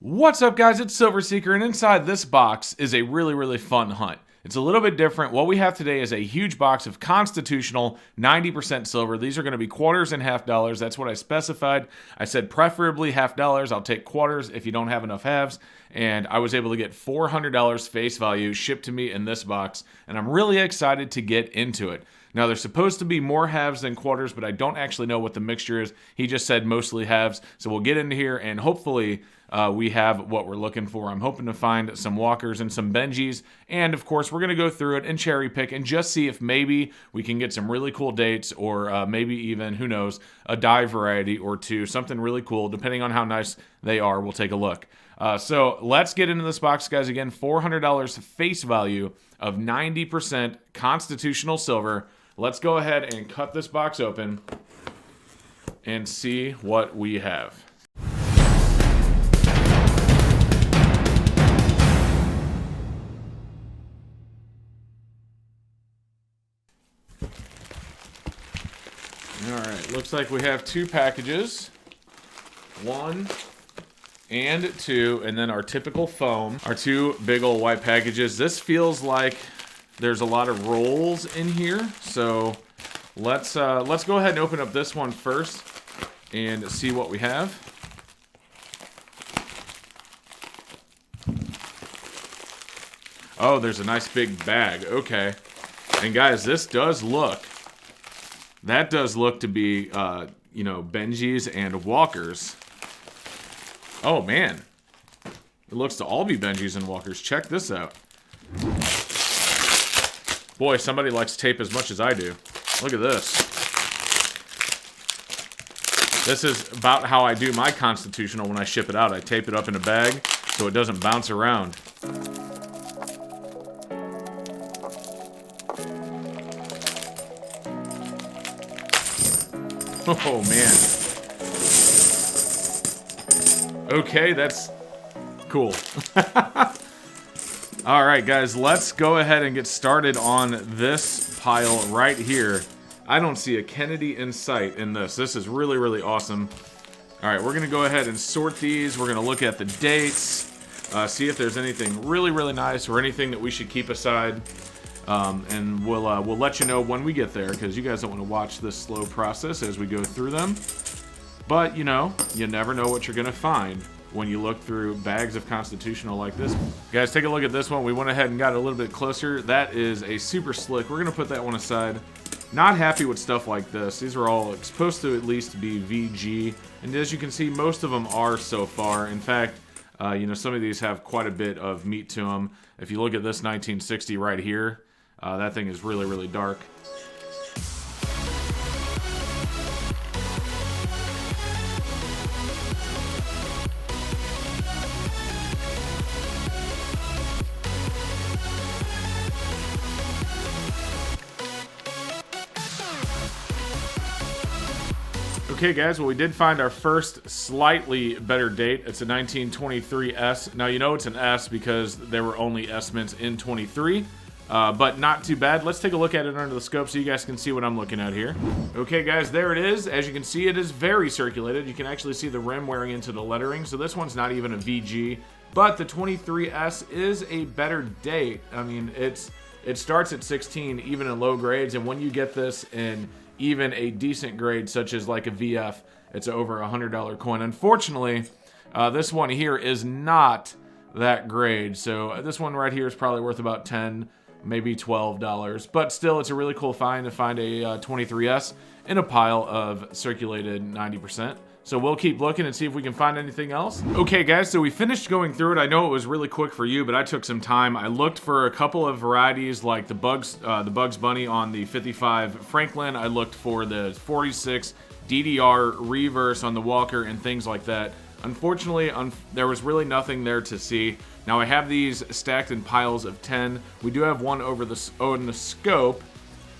What's up, guys? It's Silver Seeker, and inside this box is a really fun hunt. It's a little bit different. What we have today is a huge box of constitutional 90% silver. These are going to be quarters and half dollars. That's what I specified. I said preferably half dollars. I'll take quarters if you don't have enough halves. And I was able to get $400 face value shipped to me in this box, and I'm really excited to get into it. Now, there's supposed to be more halves than quarters, but I don't actually know what the mixture is. He just said mostly halves. So we'll get into here, and hopefully we have what we're looking for. I'm hoping to find some walkers and some Benjis. And, of course, we're going to go through it and cherry pick and just see if maybe we can get some really cool dates or maybe even, who knows, a dye variety or two. Something really cool. Depending on how nice they are, we'll take a look. So let's get into this box, guys. Again, $400 face value of 90% constitutional silver. Let's go ahead and cut this box open and see what we have. All right, looks like we have two packages. One and two, and then our typical foam. Our two big old white packages. This feels like there's a lot of rolls in here, so let's go ahead and open up this one first and see what we have. Oh, there's a nice big bag. Okay, and guys, that does look to be Benjis and walkers. Oh man, it looks to all be Benjis and walkers. Check this out. Boy, somebody likes tape as much as I do. Look at this. This is about how I do my constitutional when I ship it out. I tape it up in a bag so it doesn't bounce around. Oh, man. Okay, that's cool. All right, guys, let's go ahead and get started on this pile right here. I don't see a Kennedy in sight in this. This is really awesome. All right, we're going to go ahead and sort these. We're going to look at the dates, see if there's anything really nice or anything that we should keep aside. And we'll let you know when we get there, because you guys don't want to watch this slow process as we go through them. But, you never know what you're going to find when you look through bags of constitutional like this. Guys, take a look at this one. We went ahead and got a little bit closer. That is a super slick. We're going to put that one aside. Not happy with stuff like this. These are all supposed to at least be VG. And as you can see, most of them are so far. In fact, some of these have quite a bit of meat to them. If you look at this 1960 right here, that thing is really dark. Okay, guys, well, we did find our first slightly better date. It's a 1923 S. Now, it's an S because there were only S mints in 23. But not too bad. Let's take a look at it under the scope so you guys can see what I'm looking at here. Okay, guys, there it is. As you can see, it is very circulated. You can actually see the rim wearing into the lettering. So this one's not even a VG. But the 23S is a better date. I mean, it starts at 16, even in low grades. And when you get this in even a decent grade, such as like a VF, it's over a $100 coin. Unfortunately, this one here is not that grade. So this one right here is probably worth about $10, maybe $12, but still, it's a really cool find to find a 23S in a pile of circulated 90%. So we'll keep looking and see if we can find anything else. Okay, guys, so we finished going through it. I know it was really quick for you, but I took some time. I looked for a couple of varieties like the Bugs Bunny on the 55 Franklin. I looked for the 46 DDR reverse on the Walker and things like that. Unfortunately, there was really nothing there to see. Now I have these stacked in piles of 10. We do have one over in the scope,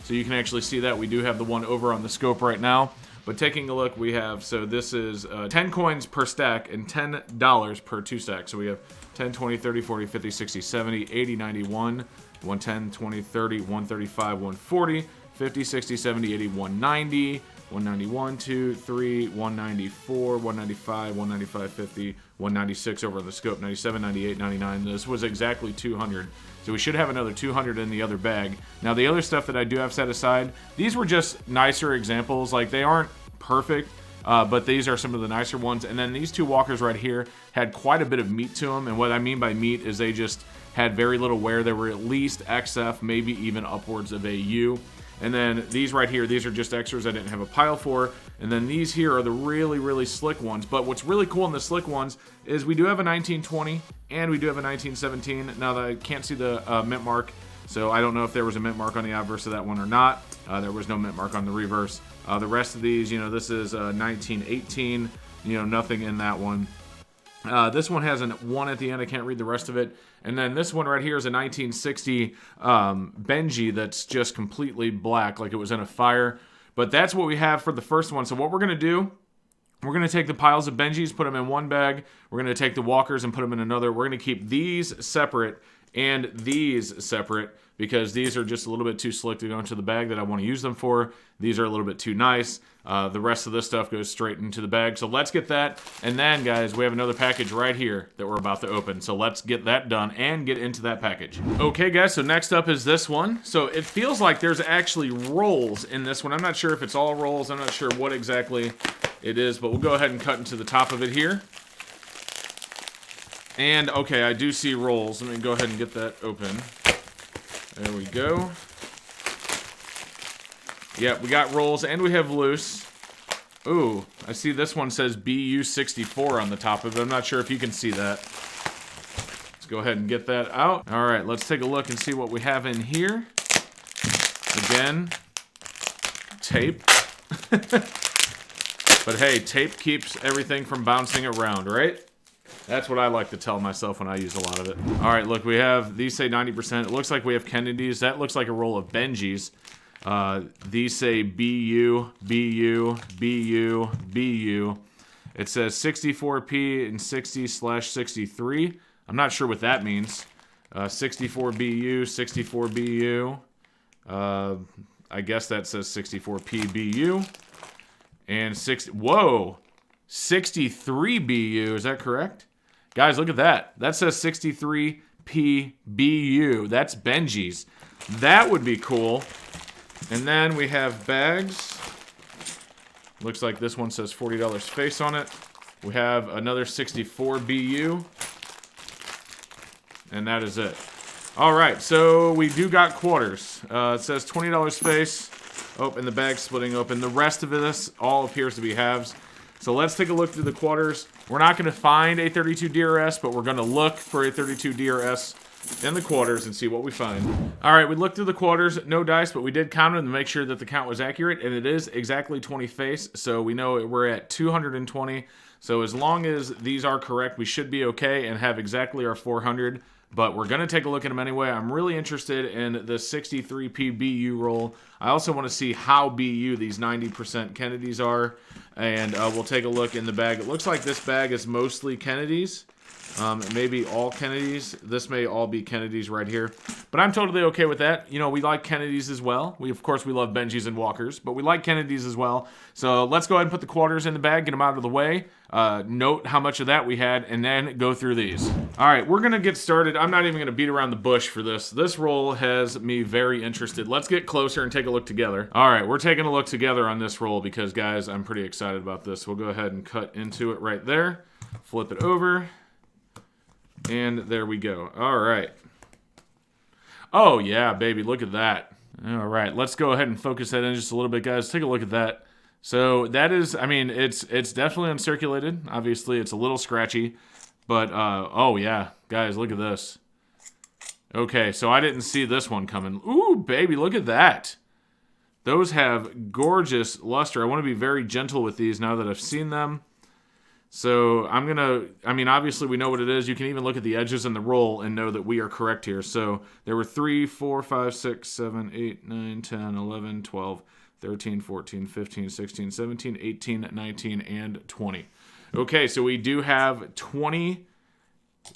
so you can actually see that. We do have the one over on the scope right now. But taking a look, we have, so this is 10 coins per stack and $10 per two stacks. So we have 10, 20, 30, 40, 50, 60, 70, 80, 91, 110, 20, 30, 135, 140, 50, 60, 70, 80, 190, 191, 2, 3, 194, 195, 195, 50, 196 over on the scope, 97, 98, 99. This was exactly 200. So we should have another 200 in the other bag. Now the other stuff that I do have set aside, these were just nicer examples. Like they aren't perfect, but these are some of the nicer ones. And then these two walkers right here had quite a bit of meat to them. And what I mean by meat is they just had very little wear. They were at least XF, maybe even upwards of a U. And then these right here, these are just extras I didn't have a pile for. And then these here are the really, really slick ones. But what's really cool in the slick ones is we do have a 1920 and we do have a 1917. Now that I can't see the mint mark, so I don't know if there was a mint mark on the obverse of that one or not. There was no mint mark on the reverse. The rest of these, you know, this is 1918, you know, nothing in that one. This one has a 1 at the end. I can't read the rest of it. And then this one right here is a 1960 Benji that's just completely black, like it was in a fire. But that's what we have for the first one. So what we're going to do, we're going to take the piles of Benjis, put them in one bag. We're going to take the walkers and put them in another. We're going to keep these separate and these separate because these are just a little bit too slick to go into the bag that I want to use them for. These are a little bit too nice. The rest of this stuff goes straight into the bag. So let's get that. And then, guys, we have another package right here that we're about to open. So let's get that done and get into that package. Okay, guys, so next up is this one. So it feels like there's actually rolls in this one. I'm not sure if it's all rolls. I'm not sure what exactly it is, but we'll go ahead and cut into the top of it here. And, okay, I do see rolls. Let me go ahead and get that open. There we go. Yeah, we got rolls and we have loose. Ooh, I see this one says BU64 on the top of it. I'm not sure if you can see that. Let's go ahead and get that out. All right, let's take a look and see what we have in here. Again, tape. But hey, tape keeps everything from bouncing around, right? That's what I like to tell myself when I use a lot of it. All right, look, we have, these say 90%. It looks like we have Kennedys. That looks like a roll of Benjis. These say BU, BU, BU, BU. It says 64P and 60/63. I'm not sure what that means. 64 BU, 64 BU. I guess that says 64P BU. And 63 BU, is that correct? Guys, look at that. That says 63P BU. That's Benji's. That would be cool. And then we have bags. Looks like this one says $40 face on it. We have another 64 BU. And that is it. All right, so we do got quarters. It says $20 face. Oh, and the bag's splitting open. The rest of this all appears to be halves. So let's take a look through the quarters. We're not going to find a 32 DRS, but we're going to look for a 32 DRS in the quarters and see what we find. All right, we looked through the quarters, no dice, but we did count them to make sure that the count was accurate, and it is exactly 20 face, so we know we're at 220. So as long as these are correct, we should be okay and have exactly our 400. But we're going to take a look at them anyway. I'm really interested in the 63P BU roll. I also want to see how BU these 90% Kennedys are. And we'll take a look in the bag. It looks like this bag is mostly Kennedys. Maybe all Kennedys. This may all be Kennedys right here. But I'm totally okay with that. You know, we like Kennedys as well. Of course, we love Benjis and Walkers. But we like Kennedys as well. So let's go ahead and put the quarters in the bag. Get them out of the way. Note how much of that we had. And then go through these. All right, we're going to get started. I'm not even going to beat around the bush for this. This roll has me very interested. Let's get closer and take a look together. All right, we're taking a look together on this roll because, guys, I'm pretty excited about this. We'll go ahead and cut into it right there. Flip it over. And there we go. All right. Oh, yeah, baby. Look at that. All right. Let's go ahead and focus that in just a little bit, guys. Take a look at that. So that is, I mean, it's definitely uncirculated. Obviously, it's a little scratchy. But, oh, yeah. Guys, look at this. Okay, so I didn't see this one coming. Ooh, baby, look at that. Those have gorgeous luster. I want to be very gentle with these now that I've seen them. So I'm going to, I mean, obviously we know what it is. You can even look at the edges in the roll and know that we are correct here. So there were 3, 4, 5, 6, 7, 8, 9, 10, 11, 12, 13, 14, 15, 16, 17, 18, 19, and 20. Okay, so we do have 20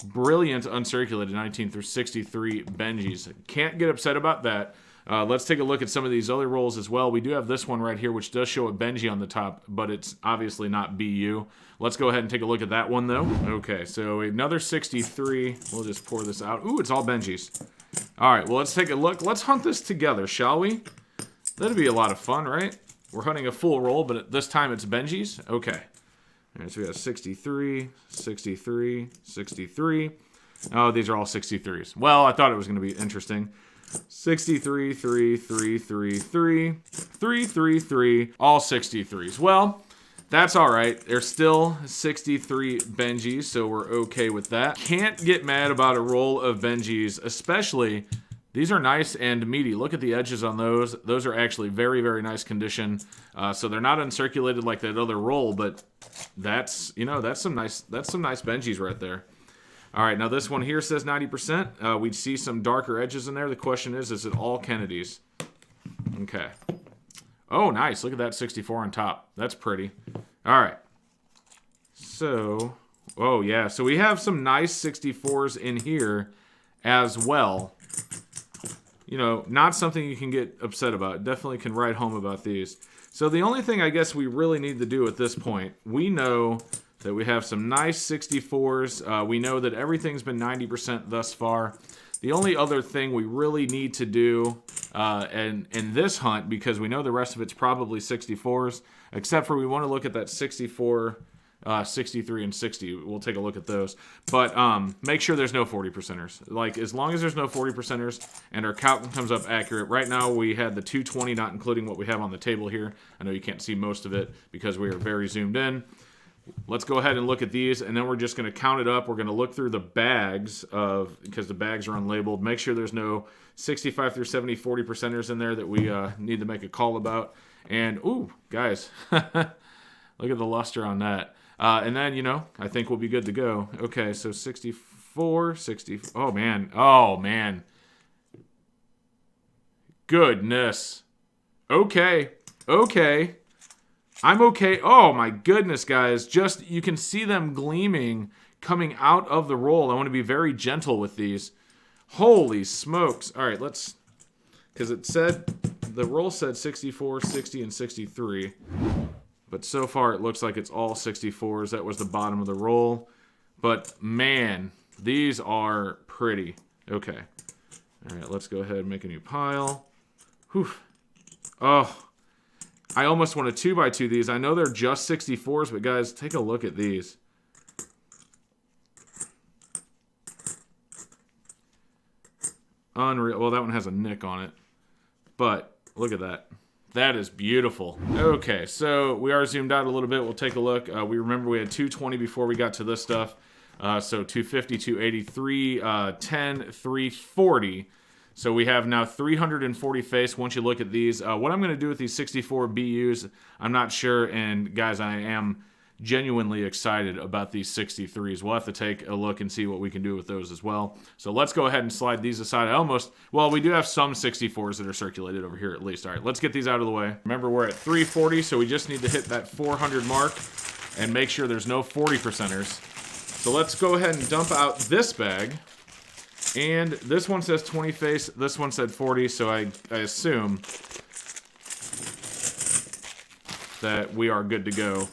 brilliant uncirculated 19 through 63 Benjis. Can't get upset about that. Let's take a look at some of these other rolls as well. We do have this one right here, which does show a Benji on the top, but it's obviously not BU. Let's go ahead and take a look at that one, though. Okay, so another 63. We'll just pour this out. Ooh, it's all Benjis. All right, well, let's take a look. Let's hunt this together, shall we? That'd be a lot of fun, right? We're hunting a full roll, but this time it's Benjis. Okay. All right, so we got 63, 63, 63. Oh, these are all 63s. Well, I thought it was going to be interesting. 63, 3, 3, 3, 3, 3, 3, 3, all 63s. Well, that's all right. There's still 63 Benjis, so we're okay with that. Can't get mad about a roll of Benjis, especially these are nice and meaty. Look at the edges on those. Those are actually very, very nice condition. So they're not uncirculated like that other roll, but that's, you know, that's some nice Benjis right there. All right, now this one here says 90%. We'd see some darker edges in there. The question is it all Kennedys? Okay. Oh, nice. Look at that 64 on top. That's pretty. All right. So, oh, yeah. So we have some nice 64s in here as well. You know, not something you can get upset about. Definitely can write home about these. So the only thing I guess we really need to do at this point, we know that we have some nice 64s. We know that everything's been 90% thus far. The only other thing we really need to do in this hunt, because we know the rest of it's probably 64s, except for we want to look at that 64, 63, and 60. We'll take a look at those. But make sure there's no 40%ers. Like, as long as there's no 40%ers and our count comes up accurate. Right now, we had the 220, not including what we have on the table here. I know you can't see most of it because we are very zoomed in. Let's go ahead and look at these, and then we're just going to count it up. We're going to look through the bags because the bags are unlabeled. Make sure there's no 65 through 70 40%ers in there that we need to make a call about. And, ooh, guys, look at the luster on that. And then, you know, I think we'll be good to go. Okay, so 64, 60. Oh, man. Oh, man. Goodness. Okay. Okay. I'm okay. Oh, my goodness, guys. Just, you can see them gleaming coming out of the roll. I want to be very gentle with these. Holy smokes. All right, let's, because it said, the roll said 64, 60, and 63. But so far, it looks like it's all 64s. That was the bottom of the roll. But, man, these are pretty. Okay. All right, let's go ahead and make a new pile. Whew. Oh, I almost want to 2x2 these. I know they're just 64s, but guys, take a look at these. Unreal. Well, that one has a nick on it. But look at that. That is beautiful. Okay, so we are zoomed out a little bit. We'll take a look. We remember we had 220 before we got to this stuff. So 250, 283, 10, 340. So we have now 340 face once you look at these. What I'm going to do with these 64 BUs, I'm not sure. And guys, I am genuinely excited about these 63s. We'll have to take a look and see what we can do with those as well. So let's go ahead and slide these aside. Well, we do have some 64s that are circulated over here at least. All right, let's get these out of the way. Remember, we're at 340, so we just need to hit that 400 mark and make sure there's no 40%ers. So let's go ahead and dump out this bag. And this one says 20 face, this one said 40, so I assume that we are good to go.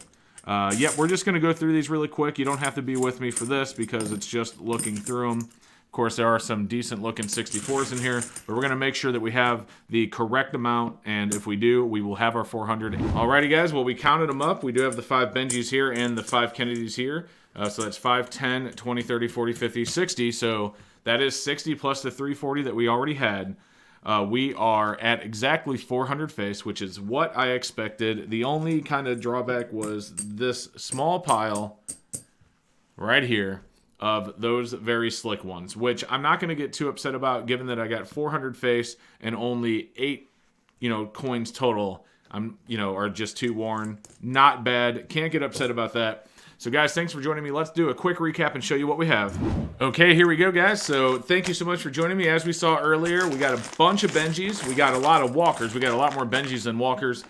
Yep, we're just going to go through these really quick. You don't have to be with me for this because it's just looking through them. Of course, there are some decent looking 64s in here, but we're going to make sure that we have the correct amount, and if we do, we will have our 400. Alrighty, guys, well, we counted them up. We do have the 5 Benjis here and the 5 Kennedys here. So that's 5, 10, 20, 30, 40, 50, 60. So that is 60 plus the 340 that we already had. We are at exactly 400 face, which is what I expected. The only kind of drawback was this small pile right here of those very slick ones, which I'm not going to get too upset about given that I got 400 face and only 8, coins total. Are just 2 worn. Not bad. Can't get upset about that. So guys, thanks for joining me. Let's do a quick recap and show you what we have. Okay, here we go, guys. So thank you so much for joining me. As we saw earlier, we got a bunch of Benjis. We got a lot of walkers. We got a lot more Benjis than walkers.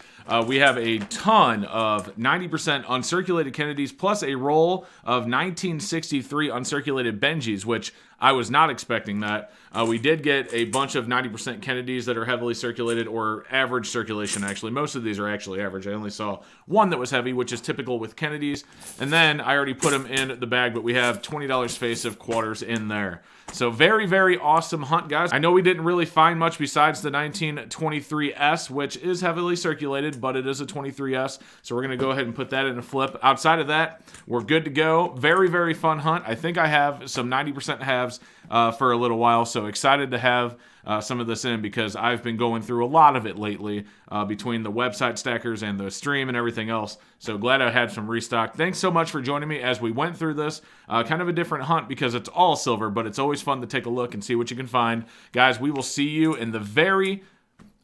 we have a ton of 90% uncirculated Kennedys plus a roll of 1963 uncirculated Benjis, which I was not expecting that. We did get a bunch of 90% Kennedys that are heavily circulated, or average circulation, actually. Most of these are actually average. I only saw one that was heavy, which is typical with Kennedys. And then I already put them in the bag, but we have $20 face of quarters in there. So very, very awesome hunt, guys. I know we didn't really find much besides the 1923S, which is heavily circulated, but it is a 23S. So we're going to go ahead and put that in a flip. Outside of that, we're good to go. Very, very fun hunt. I think I have some 90% halves for a little while, so excited to have some of this in because I've been going through a lot of it lately between the website stackers and the stream and everything else. So glad I had some restock. Thanks so much for joining me as we went through this. Kind of a different hunt because it's all silver, but it's always fun to take a look and see what you can find. Guys, we will see you in the very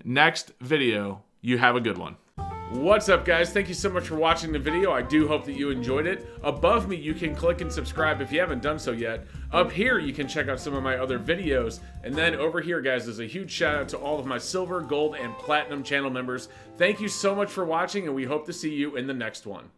next video. You have a good one. What's up, guys? Thank you so much for watching the video. I do hope that you enjoyed it. Above me, you can click and subscribe if you haven't done so yet. Up here, you can check out some of my other videos. And then over here, guys, there's a huge shout out to all of my silver, gold, and platinum channel members. Thank you so much for watching, and we hope to see you in the next one.